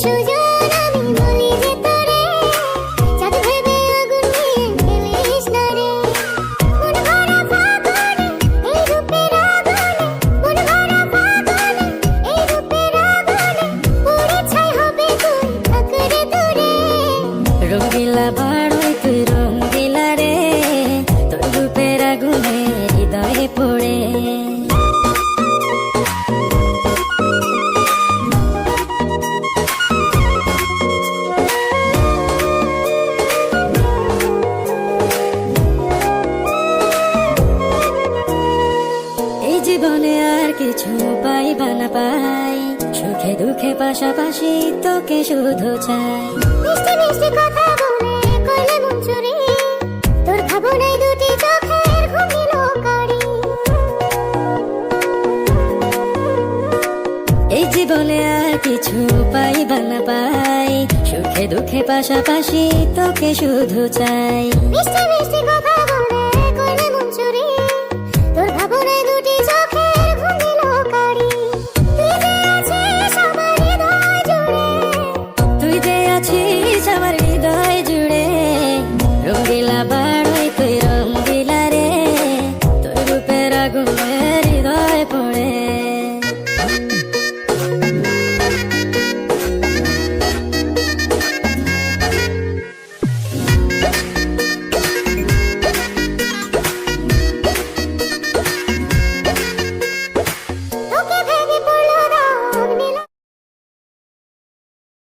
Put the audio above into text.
সুজন আমি বলি যে তোরে, চাঁদ ভেবে আগুন নিয়ে খেলিস না রে। মন ভরা ফাগুনে এই রূপের আগুনে, মন ভরা ফাগুনে এই রূপের আগুনে, পুড়ে ছাই হবে তুই থাক রে দূরে। রঙ্গিলা বাড়ই তুই রঙ্গিলা রে, তোর রূপের আগুনে হৃদয়ে পড়ে। এই জীবনে আর কিছু পাইবা না পাই, সুখে দুঃখে পাশাপাশি তোকে শুধু চাই। মিষ্টি মিষ্টি কথা বলে করলে মন চুরি, তোর ভাবনায় দুটি চোখের ঘুম দিল কারি। এই জীবনে আর কিছু পাইবা না পাই, সুখে দুঃখে পাশাপাশি তোকে শুধু চাই। মিষ্টি মিষ্টি কথা বলে করলে মন চুরি, তোর ভাবনায় দুটি চোখের ঘুম দিল কারি। তুই যে আছিস আমার হৃদয় জুড়ে, তুই যে আছিস আমার হৃদয় জুড়ে, রঙ্গিলা